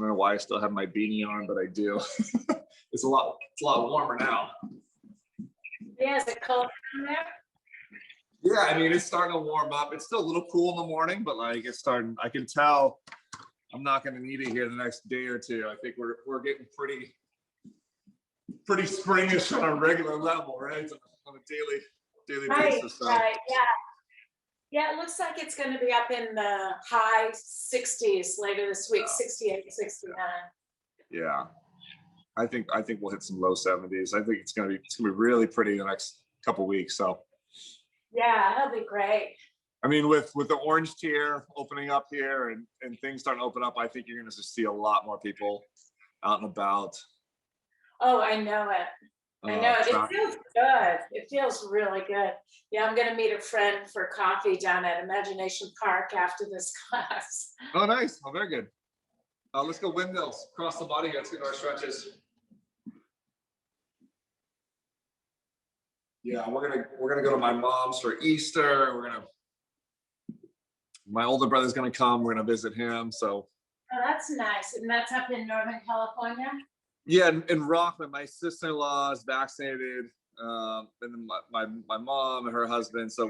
don't know why I still have my beanie on, but I do. It's a lot warmer now. Yeah, is it cold in there? Yeah, I mean, it's starting to warm up. It's still a little cool in the morning, but like it's starting, I can tell I'm not going to need it here the next day or two. I think we're getting pretty springish on a regular level, right? On a daily basis. So. Right, yeah. Yeah, it looks like it's going to be up in the high 60s later this week, 68, 69. Yeah. I think we'll hit some low 70s. I think it's gonna be really pretty the next couple weeks. So yeah, that'll be great. I mean, with the orange tier opening up here and things starting to open up, I think you're gonna just see a lot more people out and about. Oh, I know it. I know it. It feels good. It feels really good. Yeah, I'm gonna meet a friend for coffee down at Imagination Park after this class. Oh, nice. Oh, very good. Let's go windmills across the body here. Let's get our stretches. Yeah, we're gonna go to my mom's for Easter. My older brother's gonna come. We're gonna visit him. So. Oh, that's nice. And that's up in Northern California? Yeah, in Rockland, my sister-in-law is vaccinated, and then my mom and her husband. So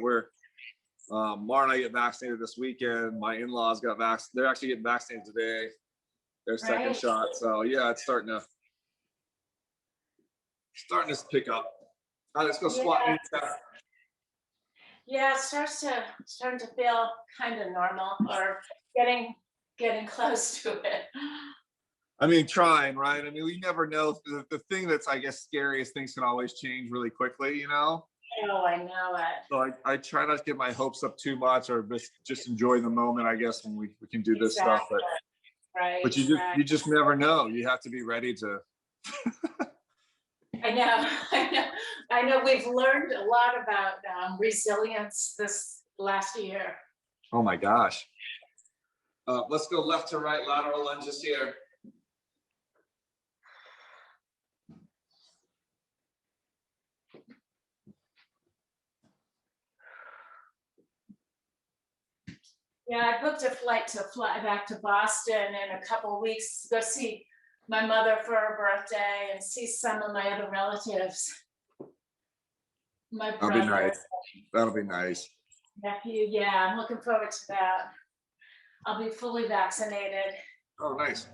Mara and I get vaccinated this weekend. My in-laws got vaccinated. They're actually getting vaccinated today. Their second shot. So yeah, it's starting to pick up. All right, let's go squat. Yeah, it's starting to feel kind of normal or getting close to it. I mean, trying, right? I mean, we never know. The thing that's, I guess, scary is things can always change really quickly, you know? Oh, I know it. So I try not to get my hopes up too much or just enjoy the moment, I guess, when we can do this stuff. But you just never know. You have to be ready to. I know. We've learned a lot about resilience this last year. Oh my gosh. Let's go left to right lateral lunges here. Yeah, I booked a flight to fly back to Boston in a couple of weeks to go see my mother for her birthday and see some of my other relatives. My brother. That'll be nice. That'll be nice. Nephew, yeah, I'm looking forward to that. I'll be fully vaccinated. Oh, nice.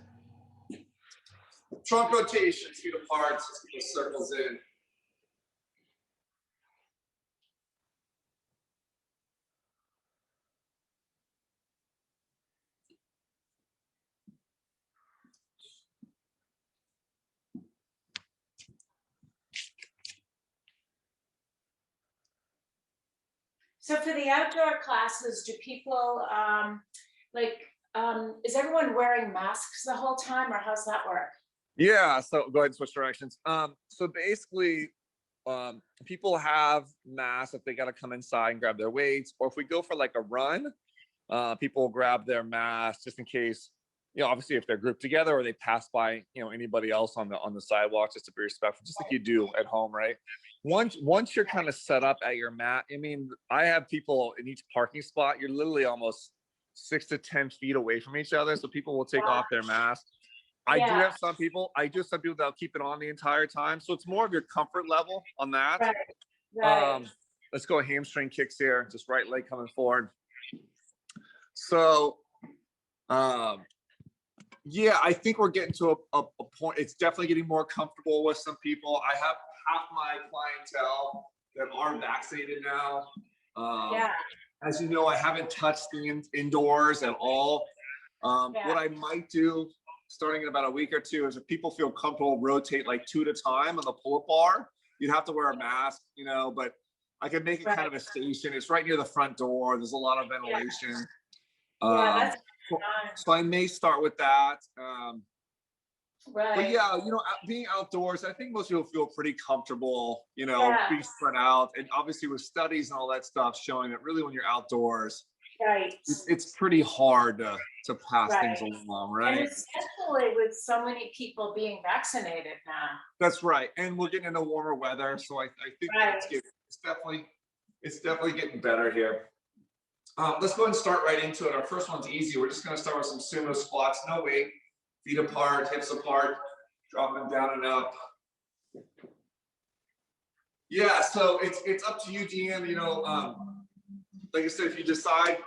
Trunk rotation, feet apart, let's get the circles in. So for the outdoor classes, do people is everyone wearing masks the whole time, or how's that work? Yeah, so go ahead and switch directions. So basically, people have masks if they got to come inside and grab their weights, or if we go for like a run, people will grab their masks just in case, you know, obviously if they're grouped together or they pass by, you know, anybody else on the sidewalk, just to be respectful, just like you do at home, right? Once you're kind of set up at your mat, I mean, I have people in each parking spot, you're literally almost 6 to 10 feet away from each other. So people will take off their mask. I do have some people that'll keep it on the entire time. So it's more of your comfort level on that. Right. Let's go hamstring kicks here. Just right leg coming forward. So, yeah, I think we're getting to a point. It's definitely getting more comfortable with some people. I have half my clientele that are vaccinated now. As you know, I haven't touched the indoors at all. What I might do starting in about a week or two is if people feel comfortable, rotate like 2 at a time on the pull-up bar. You'd have to wear a mask, you know, but I could make it kind of a station. It's right near the front door. There's a lot of ventilation. That's so I may start with that. But yeah, you know, being outdoors, I think most people feel pretty comfortable, you know, being spread out. And obviously with studies and all that stuff showing that really when you're outdoors, it's pretty hard to pass things along, right? And especially with so many people being vaccinated now. That's right. And we're getting into warmer weather. So I think it's definitely getting better here. Let's go ahead and start right into it. Our first one's easy. We're just going to start with some sumo squats, no weight. Feet apart, hips apart, drop them down and up. Yeah, so it's up to you, Deanne. Like I said, if you decide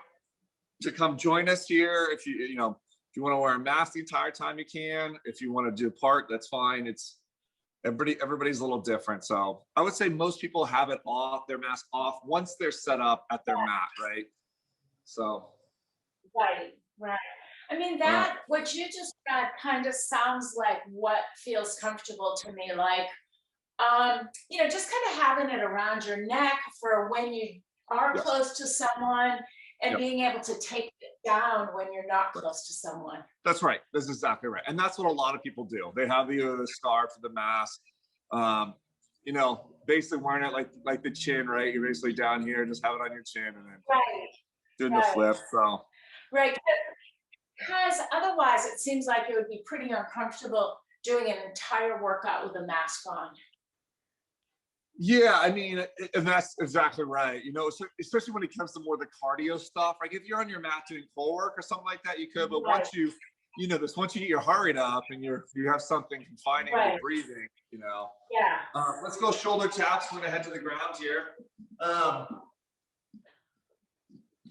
to come join us here, if you want to wear a mask the entire time, you can. If you want to do a part, that's fine. It's everybody's a little different. So I would say most people have it off, their mask off, once they're set up at their mat, right? So Right. I mean, that what you just said kind of sounds like what feels comfortable to me, like just kind of having it around your neck for when you are Yes. close to someone, and Yep. being able to take it down when you're not close to someone. That's right. That's exactly right. And that's what a lot of people do. They have the scarf or the mask, basically wearing it like the chin, right? You're basically down here, just have it on your chin and then Right, doing the right. flip. So right. Because otherwise, it seems like it would be pretty uncomfortable doing an entire workout with a mask on. yeah, I mean, and that's exactly right. Especially when it comes to more the cardio stuff. Like if you're on your mat doing core work or something like that, you could. But Right. once once you get your heart rate up and you have something confining your Right. breathing, Yeah. let's go shoulder taps. We're gonna head to the ground here.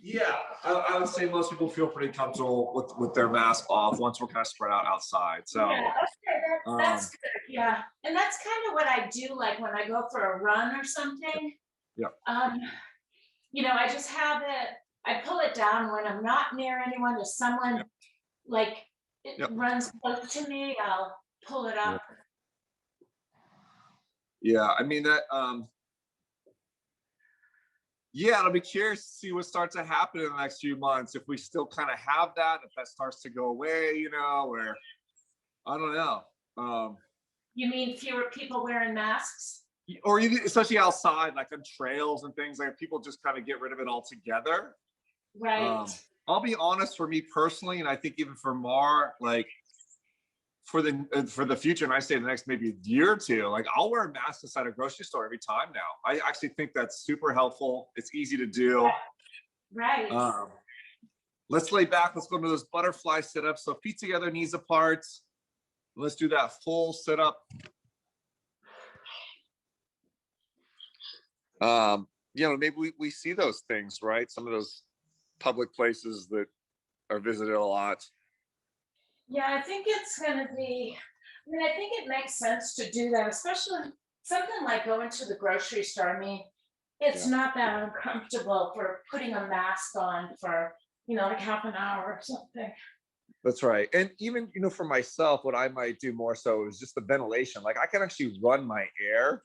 Yeah, I would say most people feel pretty comfortable with their mask off once we're kind of spread out outside. So Yeah, okay, that's good. Yeah, and that's kind of what I do, like when I go for a run or something. Yep. I just have it. I pull it down when I'm not near anyone. If someone Yep. like Yep. runs close to me, I'll pull it up. yeah, I mean that. Yeah, I'll be curious to see what starts to happen in the next few months. If we still kind of have that, if that starts to go away, or I don't know. You mean fewer people wearing masks? Or even especially outside, like on trails and things, like people just kind of get rid of it altogether. Right. I'll be honest, for me personally, and I think even for Mar, like for the future, and I say the next maybe year or two, like I'll wear a mask inside a grocery store every time now. I actually think that's super helpful. It's easy to do. Right. Let's lay back. Let's go into those butterfly sit-ups. So feet together, knees apart. Let's do that full sit-up. Maybe we see those things, right? Some of those public places that are visited a lot. Yeah, I think it's gonna be, I think it makes sense to do that, especially something like going to the grocery store. I mean, it's Yeah. not that uncomfortable for putting a mask on for, like half an hour or something. That's right. And even, for myself, what I might do more so is just the ventilation. Like I can actually run my air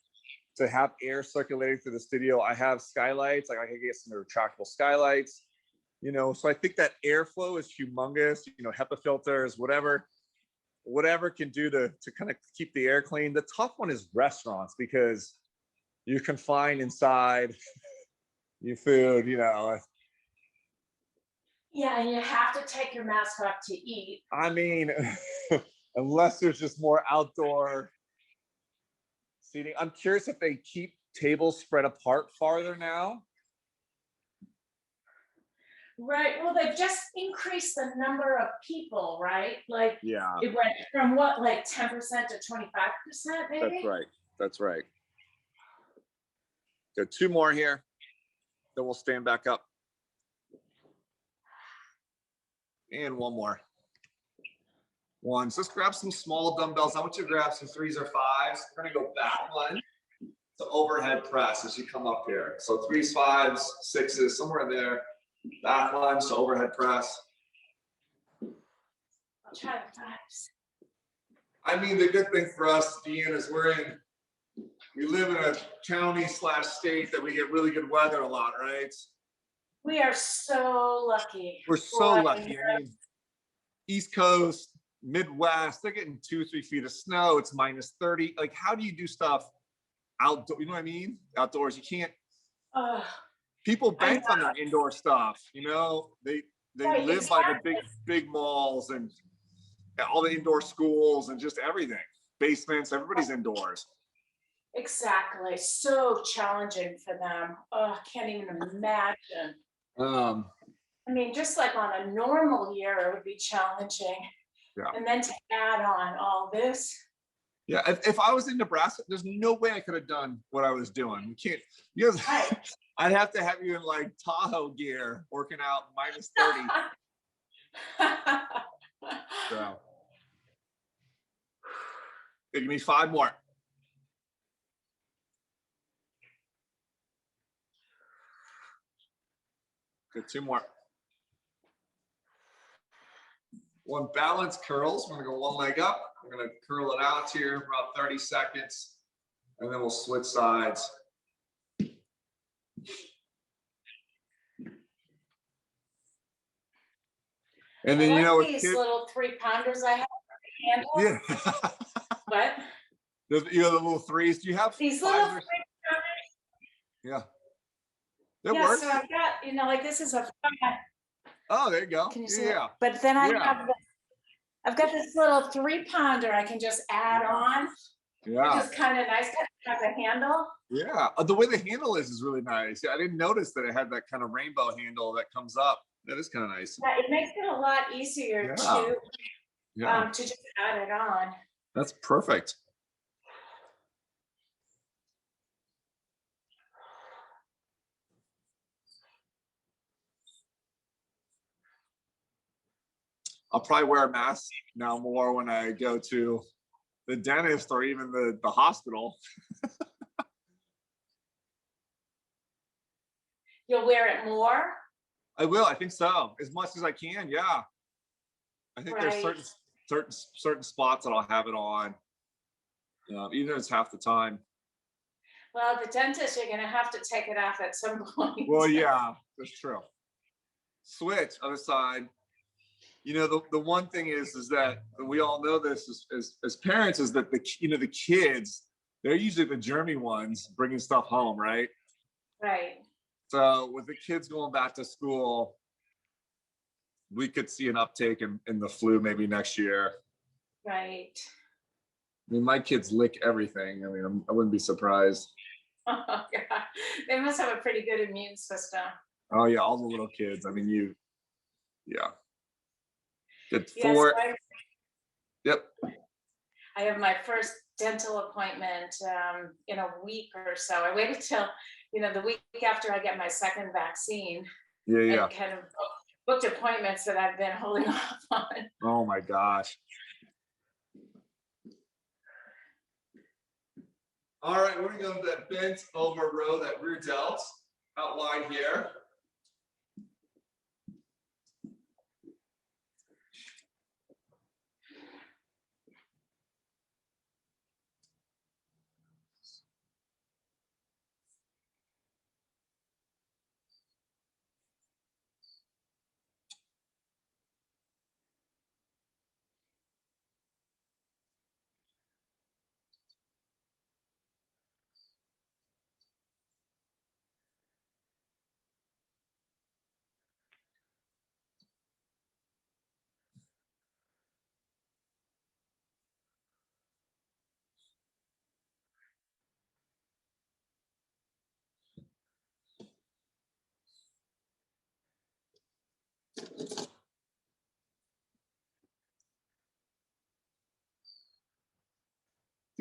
to have air circulating through the studio. I have skylights, like I can get some retractable skylights, so I think that airflow is humongous, HEPA filters, whatever can do to kind of keep the air clean. The tough one is restaurants because you're confined inside, your food, Yeah, and you have to take your mask off to eat. I mean, unless there's just more outdoor seating. I'm curious if they keep tables spread apart farther now. Right. Well, they've just increased the number of people, right? Like Yeah, it went from what, like 10% to 25%, maybe? that's right. That's right. Got two more here. Then we'll stand back up. And one more. One. So let's grab some small dumbbells. I want you to grab some 3s or 5s. We're gonna go back lunge to overhead press as you come up here. So 3s, 5s, 6s, somewhere in there. Back lunge to overhead press. I'll try the 5s. I mean, the good thing for us, Deanne, is we live in a county/state that we get really good weather a lot, right? We are so lucky. We're so lucky. I mean, East Coast, Midwest, they're getting 2-3 feet of snow. It's -30. Like, how do you do stuff outdoor? You know what I mean? Outdoors, you can't. People bank on that indoor stuff. They Right, live by the big malls and all the indoor schools and just everything. Basements, everybody's indoors. Exactly. So challenging for them. Oh, I can't even imagine. I mean, just like on a normal year, it would be challenging. Yeah. And then to add on all this. Yeah, if I was in Nebraska, there's no way I could have done what I was doing. You can't, you guys, Right. I'd have to have you in like Tahoe gear, working out -30. So, give me 5 more. Good, 2 more. One balance curls. We're gonna go one leg up. We're gonna curl it out here for about 30 seconds, and then we'll switch sides. And then, I you know, like with these kids, little 3-pounders I have handle. yeah. What? You know, the little threes. Do you have These little 5s? 3-pounders. Yeah, that Yeah, works. so I've got, like this is a 5. Oh, there you go. Can you see it? Yeah, But then I yeah, have I've got this little 3-pounder I can just add Yeah. on, which yeah, is kind of nice. It has a handle. yeah. The way the handle is really nice. Yeah, I didn't notice that it had that kind of rainbow handle that comes up. That is kind of nice. Yeah, it makes it a lot easier Yeah. Yeah, to just add it on. that's perfect. I'll probably wear a mask now more when I go to the dentist or even the hospital. You'll wear it more, I will. I think so. As much as I can. Yeah. I think there's right? certain spots that I'll have it on, even if it's half the time. Well, the dentist, you're gonna have to take it off at some point. Well, yeah, that's true. Switch other side. You know, the one thing is that we all know this as parents is that the kids, they're usually the germy ones bringing stuff home, right? Right. So with the kids going back to school, we could see an uptake in the flu maybe next year. Right. I mean, my kids lick everything. I mean, I wouldn't be surprised. Oh, God. They must have a pretty good immune system. Oh yeah, all the little kids. I mean, yeah. Good Yes, 4. Yep. I have my first dental appointment in a week or so. I waited till, the week after I get my second vaccine, Yeah, and yeah. kind of booked appointments that I've been holding off on. Oh my gosh. All right, we're gonna go to that bent over row, that rear delt, out wide here.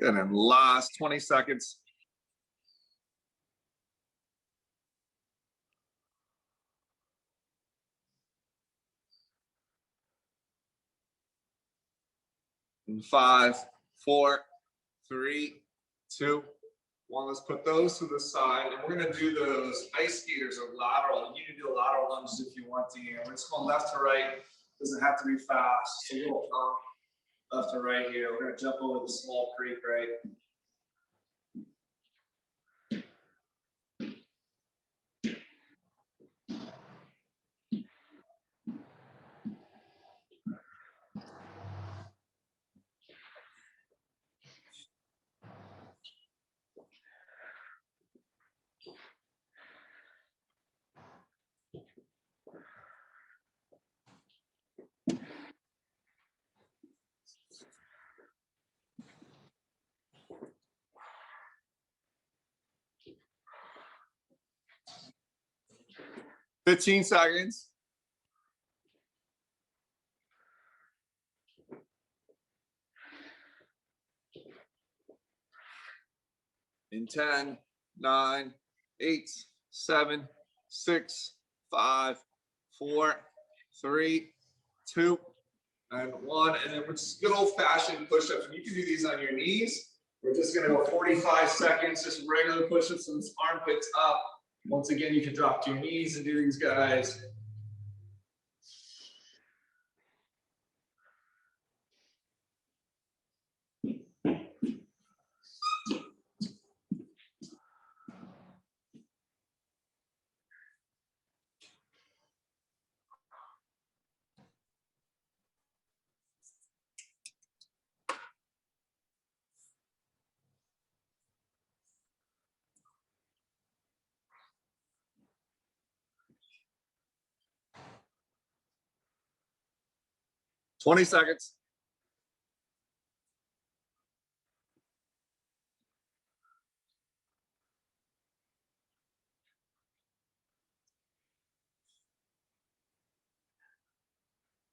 And then last 20 seconds. In 5, 4, 3, 2, 1. Let's put those to the side, and we're gonna do those ice skaters or lateral. You can do lateral lunges if you want to. We're just going left to right. Doesn't have to be fast. Just a little pump left to right here. We're gonna jump over the small creek, right? $15 seconds. In 10, 9, 8, 7, 6, 5, 4, 3, 2, and 1. And then we're just good old fashioned push-ups. And you can do these on your knees. We're just gonna go 45 seconds, just regular push-ups and armpits up. Once again, you can drop to your knees and do these guys. Twenty seconds.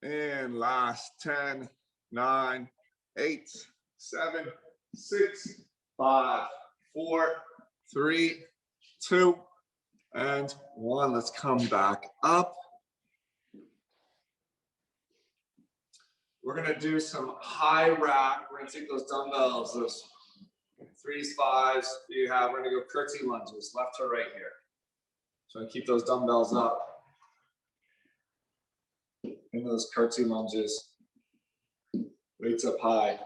And last 10, 9, 8, 7, 6, 5, 4, 3, 2, and 1. Let's come back up. We're gonna do some high rack. We're gonna take those dumbbells, those 3s, 5s you have. We're gonna go curtsy lunges, left to right here. So keep those dumbbells up. In those curtsy lunges, weights up high.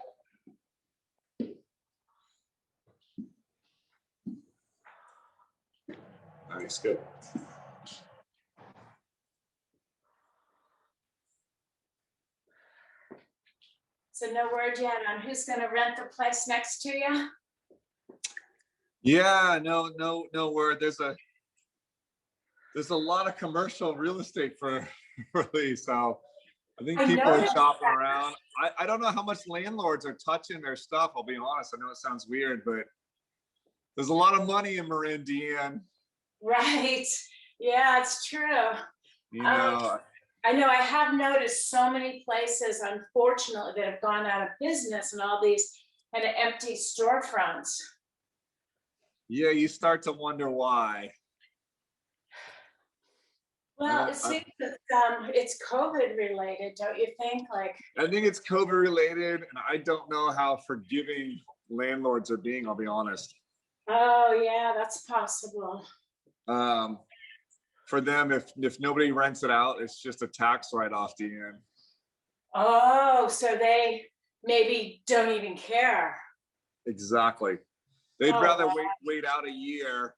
Nice, good. So no word yet on who's gonna rent the place next to you? Yeah, no word. There's a lot of commercial real estate for these, so I think people are shopping around. I don't know how much landlords are touching their stuff. I'll be honest. I know it sounds weird, but there's a lot of money in Marin, Deanne. Right. Yeah, it's true. You know. I know I have noticed so many places, unfortunately, that have gone out of business and all these kind of empty storefronts. Yeah, you start to wonder why. Well, it seems that it's COVID related, don't you think? Like, I think it's COVID related, and I don't know how forgiving landlords are being, I'll be honest. Oh yeah, that's possible. For them, if nobody rents it out, it's just a tax write-off, Deanne. Oh, so they maybe don't even care. Exactly. They'd rather wait out a year,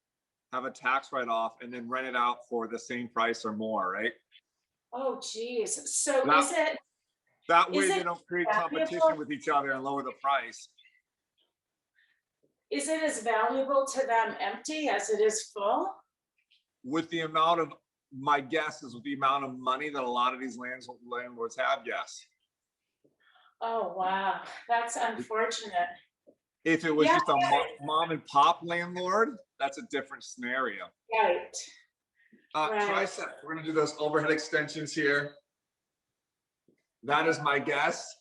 have a tax write-off, and then rent it out for the same price or more, right? Oh, geez. So that way they don't create competition with each other and lower the price. Is it as valuable to them empty as it is full? With the amount of, my guess is with the amount of money that a lot of these landlords have, yes. Oh, wow. That's unfortunate. If it was just a mom and pop landlord, that's a different scenario. Right. Tricep, we're gonna do those overhead extensions here. That is my guess.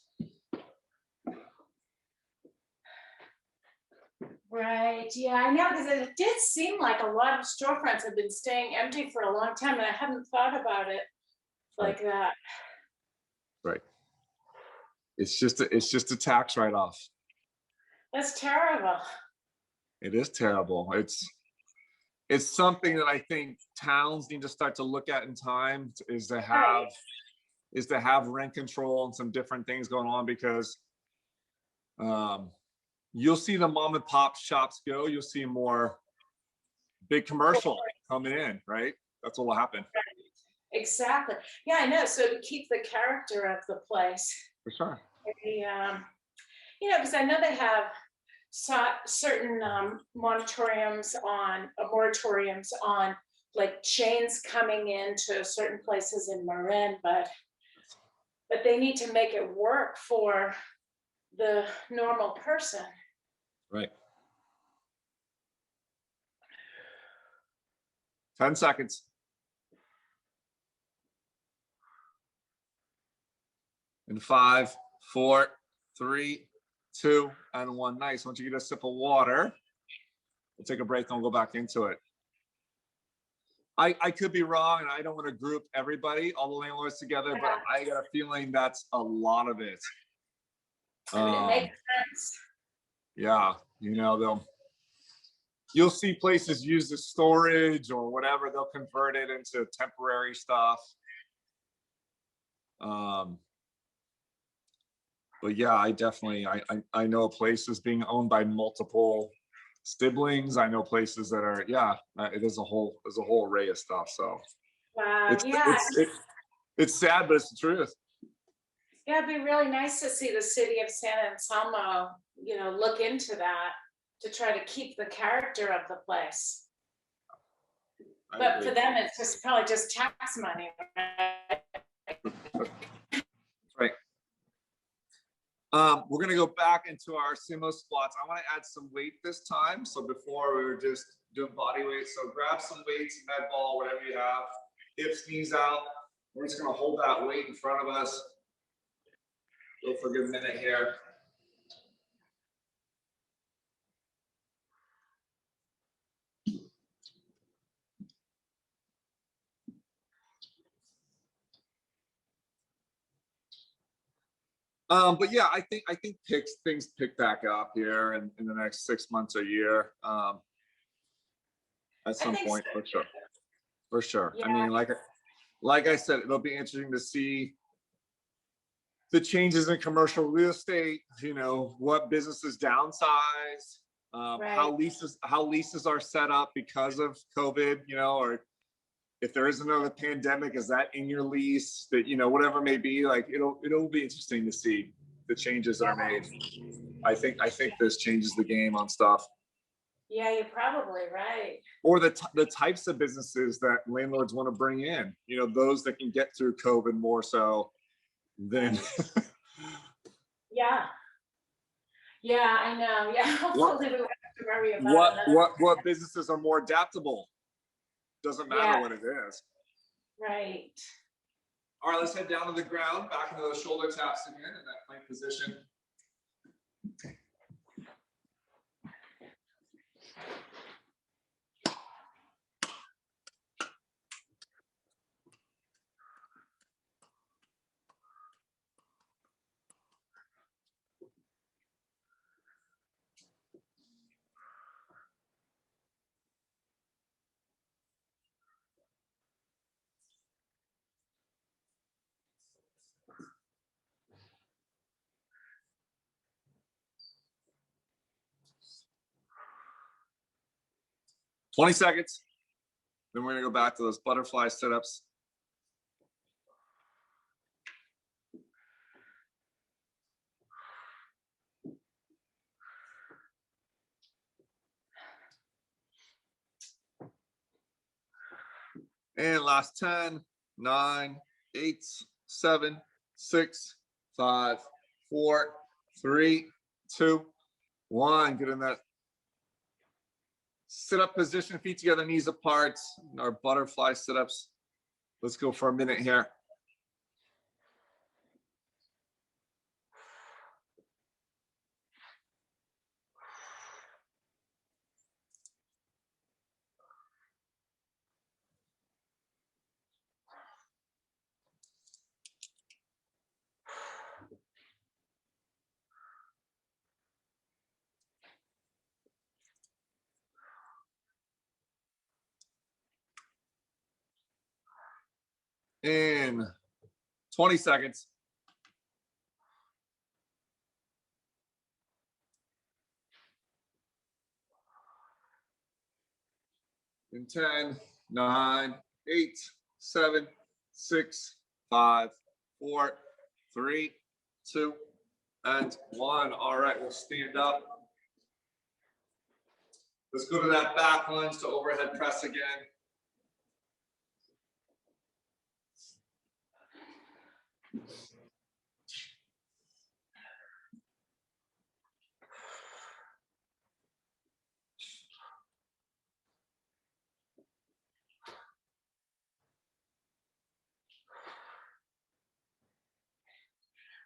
Right. Yeah, I know, because it did seem like a lot of storefronts have been staying empty for a long time, and I hadn't thought about it like that. Right. It's just a tax write-off. That's terrible. It is terrible. It's something that I think towns need to start to look at in time, is to have rent control and some different things going on, because you'll see the mom and pop shops go, you'll see more big commercial coming in, right? That's what will happen. Right. Exactly. Yeah, I know. So to keep the character of the place. For sure. Because I know they have certain moratoriums on like chains coming into certain places in Marin, but they need to make it work for the normal person. Right. 10 seconds. In 5, 4, 3, 2, and 1. Nice. Once you get a sip of water, We'll take a break and we'll go back into it. I could be wrong, and I don't want to group everybody, all the landlords together, but I got a feeling that's a lot of it. I mean, it makes sense. Yeah, you'll see places use the storage or whatever. They'll convert it into temporary stuff. But yeah, I know places being owned by multiple siblings. I know places that are, there's a whole array of stuff. So Wow, yeah. It's sad, but it's the truth. Yeah, it'd be really nice to see the city of San Anselmo, look into that to try to keep the character of the place. But for them, it's just probably just tax money, right? Right. We're gonna go back into our sumo squats. I want to add some weight this time. So before we were just doing body weight. So grab some weights, med ball, whatever you have. Hips, knees out. We're just gonna hold that weight in front of us. Go for a good minute here. But yeah, I think things pick back up here in the next 6 months or year. At some point, So. For sure. Yeah. I mean, like I said, it'll be interesting to see the changes in commercial real estate, what businesses downsize, how leases are set up because of COVID, or if there is another pandemic, is that in your lease? That whatever it may be, like it'll be interesting to see the changes that are made. I think this changes the game on stuff. Yeah, you're probably right. Or the types of businesses that landlords want to bring in, those that can get through COVID more so than. Yeah, I know. Yeah, hopefully we won't have to worry about what businesses are more adaptable. Doesn't matter what it is. Right. All right, let's head down to the ground, back into those shoulder taps again in that plank position. $20 seconds. Then we're gonna go back to those butterfly sit-ups. And last 10, 9, 8, 7, 6, 5, 4, 3, 2, 1. Get in that sit-up position, feet together, knees apart. Our butterfly sit-ups. Let's go for a minute here. In 20 seconds. In 10, 9, 8, 7, 6, 5, 4, 3, 2, and 1. All right, we'll stand up. Let's go to that back lunge to overhead press again.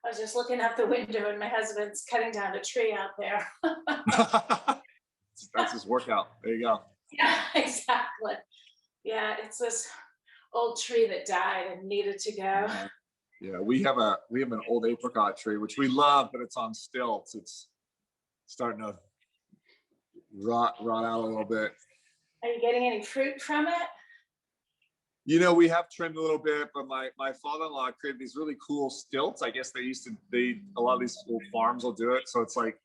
I was just looking out the window and my husband's cutting down a tree out there. That's his workout. There you go. Yeah, exactly. Yeah, it's this old tree that died and needed to go. Yeah, we have an old apricot tree which we love, but it's on stilts. It's starting to rot out a little bit. Are you getting any fruit from it? You know, we have trimmed a little bit, but my father-in-law created these really cool stilts. I guess a lot of these old farms will do it. So it's like,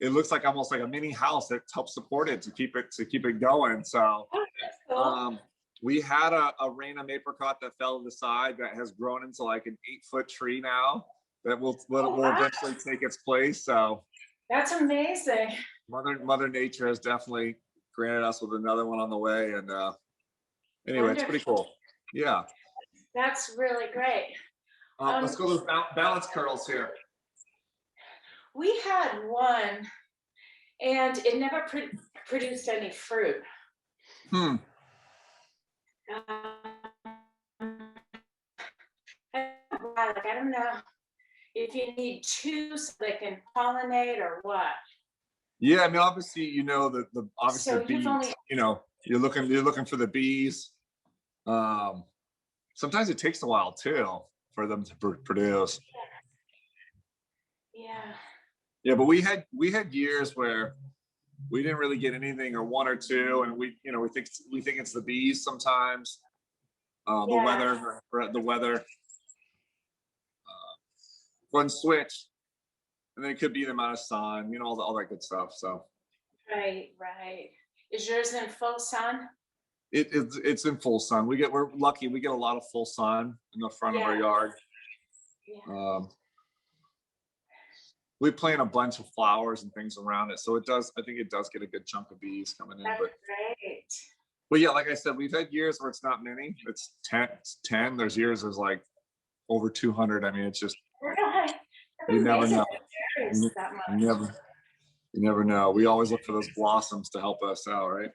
it looks like almost like a mini house that helps support it to keep it going. So Oh, that's cool. we had a random apricot that fell to the side that has grown into like an 8-foot tree now that will Oh, wow. eventually take its place. So That's amazing. Mother Nature has definitely granted us with another one on the way. And anyway, it's pretty cool. Yeah. That's really great. Let's go to those balance curls here. We had one and it never produced any fruit. Hmm. Like, I don't know if you need two so they can pollinate or what. Yeah, I mean, obviously, you know, the obviously So the bees, you've only, you know, you're looking for the bees. Sometimes it takes a while too for them to produce. yeah. Yeah, but we had years where we didn't really get anything, or one or two, and we think it's the bees sometimes. The Yeah. weather, one switch, and then it could be the amount of sun, you know, all that good stuff. So Right, right. Is yours in full sun? it's in full sun. We're lucky. We get a lot of full sun in the front of our Yeah. yard. Yeah. We plant a bunch of flowers and things around it, so I think it does get a good chunk of bees coming in. That's But great. yeah, like I said, we've had years where it's not many. It's 10. There's years there's like over 200. I mean, it's just, Really? you never Amazing know. that it varies that much. You never know. We always look for those blossoms to help us out, right?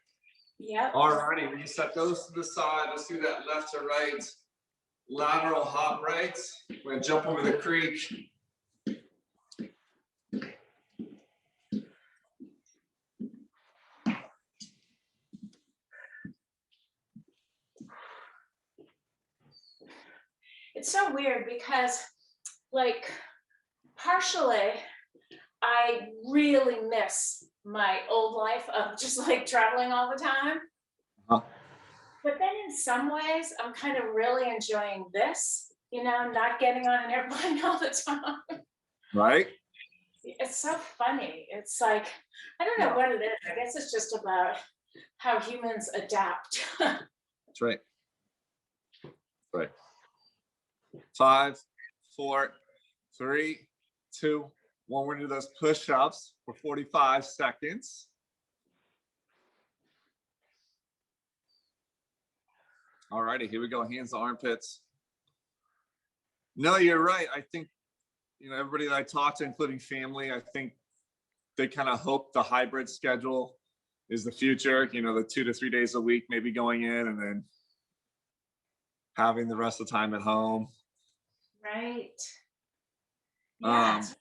Yep. All righty, when you set those to the side, let's do that left to right, lateral hop right. We're gonna jump over the creek. It's so weird because, like, partially, I really miss my old life of just like traveling all the time. Huh. But then in some ways, I'm kind of really enjoying this, not getting on an airplane all the time. Right? It's so funny. It's like, I don't know what it is. I guess it's just about how humans adapt. That's right. Right. 5, 4, 3, 2, 1. We're gonna do those push-ups for 45 seconds. All righty, here we go. Hands to armpits. No, you're right. I think, everybody that I talk to, including family, I think they kind of hope the hybrid schedule is the future, the 2 to 3 days a week, maybe going in and then having the rest of the time at home. Right. Yeah, it's Um,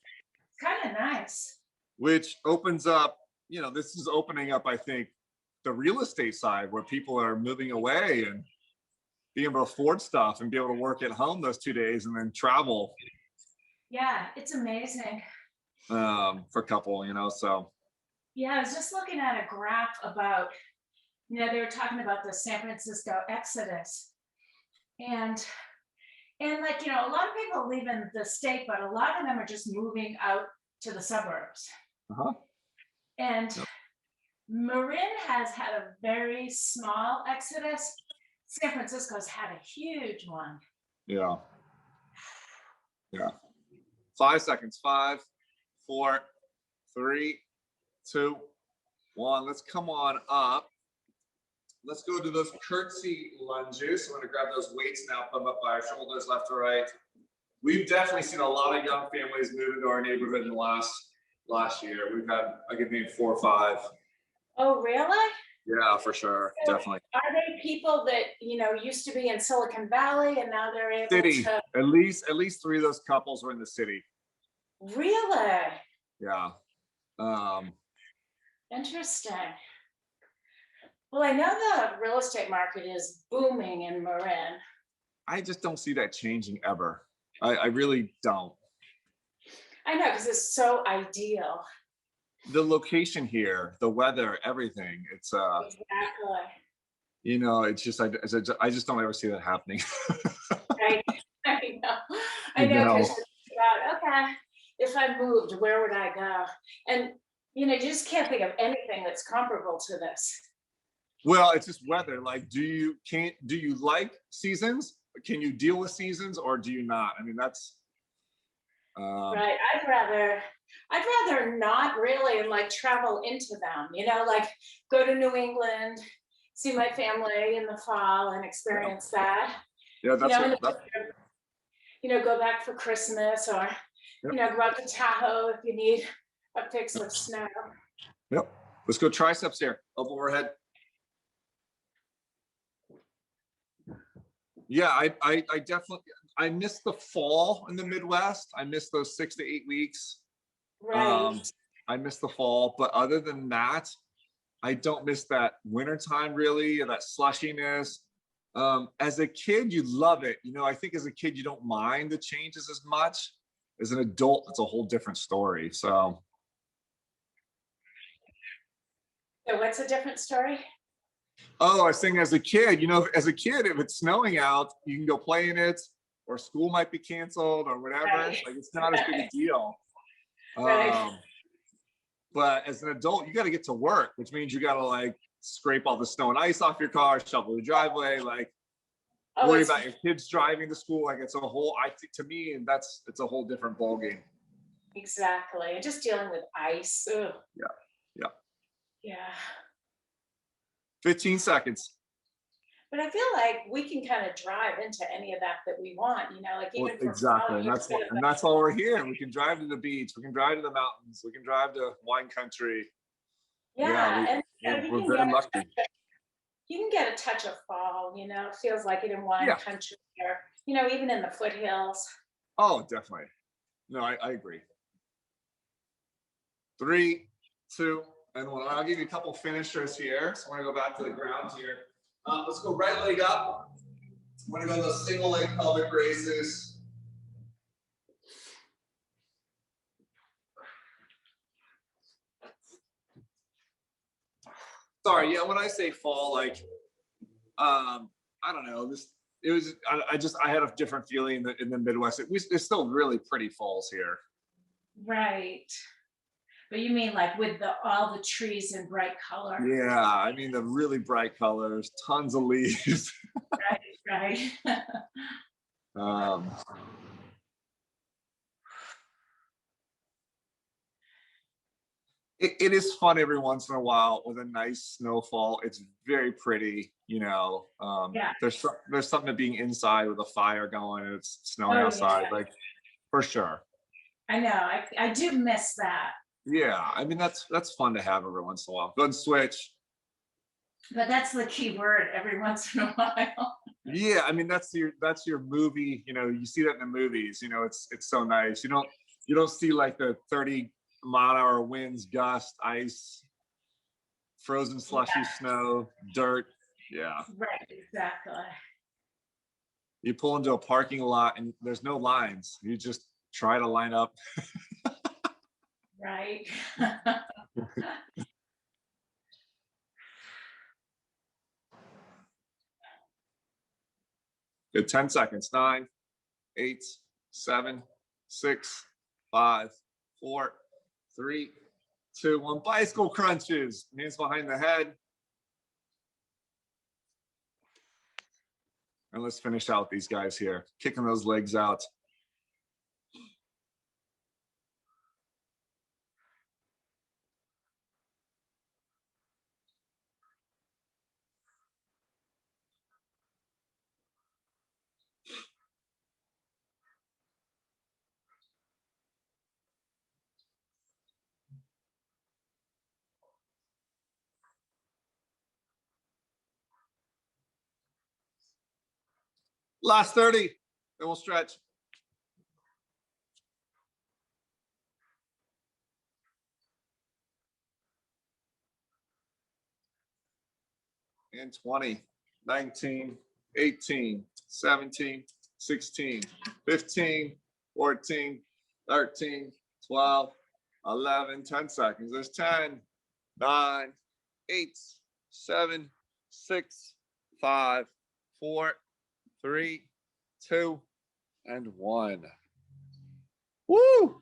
kind of nice. Which opens up, this is opening up, I think, the real estate side where people are moving away and being able to afford stuff and be able to work at home those 2 days and then travel. Yeah, it's amazing. For a couple, so. Yeah, I was just looking at a graph about, they were talking about the San Francisco exodus. And like, a lot of people leave in the state, but a lot of them are just moving out to the suburbs. Uh-huh. And Marin has had a very small exodus. San Francisco's had a huge one. Yeah. 5 seconds. 5, 4, 3, 2, 1. Let's come on up. Let's go to those curtsy lunges. I'm going to grab those weights now, put them up by our shoulders, left to right. We've definitely seen a lot of young families move into our neighborhood in the last year. We've had, I could name 4 or 5. Oh, really? Yeah, for sure. So definitely. Are they people that, used to be in Silicon Valley and now they're able City. to? At least 3 of those couples were in the city. Really? Yeah. Interesting. Well, I know the real estate market is booming in Marin. I just don't see that changing ever. I really don't. I know, because it's so ideal. The location here, the weather, everything. It's Exactly. you know, it's just I just don't ever see that happening. Right. I know. I You know, because know. about, okay, if I moved, where would I go? And, you just can't think of anything that's comparable to this. Well, it's just weather. Like, do you like seasons? Can you deal with seasons or do you not? I mean, that's Right. I'd rather not really and like travel into them, like go to New England, see my family in the fall and yeah, experience that. yeah, that's In what the winter, go back for Christmas or, yep, go out to Tahoe if you need a fix with snow. yep. Let's go triceps here. Up overhead. Yeah, I definitely I miss the fall in the Midwest. I miss those 6 to 8 weeks. Right. I miss the fall, but other than that, I don't miss that wintertime really, or that slushiness. As a kid, you love it. I think as a kid, you don't mind the changes as much. As an adult, it's a whole different story. So, So what's a different story? oh, I was saying as a kid, as a kid, if it's snowing out, you can go play in it, or school might be canceled or whatever. Right. Like it's not as big a deal. Right. Um, but as an adult, you got to get to work, which means you got to like scrape all the snow and ice off your car, shovel the driveway, like Oh, worry it's about your kids driving to school. Like it's a whole, I think to me, and it's a whole different ballgame. exactly. And just dealing with ice. Ugh. Yeah. Yeah. Yeah. 15 seconds. But I feel like we can kind of drive into any of that we want, like Well, even for exactly. fall, And you that's could what, and that's why we're here. We can drive to the beach. We can drive to the mountains. We can drive to wine country. Yeah. yeah, and We're, you we're can very get lucky. a touch of fall, it feels like it in wine Yeah. country or, even in the foothills. Oh, definitely. No, I agree. 3, 2, and 1. I'll give you a couple finishers here. So I'm going to go back to the ground here. Let's go right leg up. I'm going to go those single leg pelvic raises. Sorry, yeah, when I say fall, like, I don't know, I had a different feeling in the Midwest. It's still really pretty falls here. Right. But you mean like with all the trees in bright color? Yeah, I mean the really bright colors, tons of leaves. Right. It is fun every once in a while with a nice snowfall. It's very pretty, Yeah. There's something to being inside with a fire going and it's snowing Oh, outside, yeah. like for sure. I know. I do miss that. Yeah, I mean that's fun to have every once in a while. Go and switch. But that's the key word, every once in a while. Yeah, I mean that's your movie. You see that in the movies. It's so nice. You don't see like the 30-mile-an-hour winds, gust, ice, frozen slushy snow, dirt. Yeah. Right, exactly. You pull into a parking lot and there's no lines. You just try to line up. Right. Good 10 seconds. 9, 8, 7, 6, 5, 4, 3, 2, 1. Bicycle crunches. Hands behind the head. And let's finish out these guys here. Kicking those legs out. Last 30. Then we'll stretch. and 20, 19, 18, 17, 16, 15, 14, 13, 12, 11, 10 seconds. There's 10, 9, 8, 7, 6, 5, 4, 3, 2, and 1. Woo!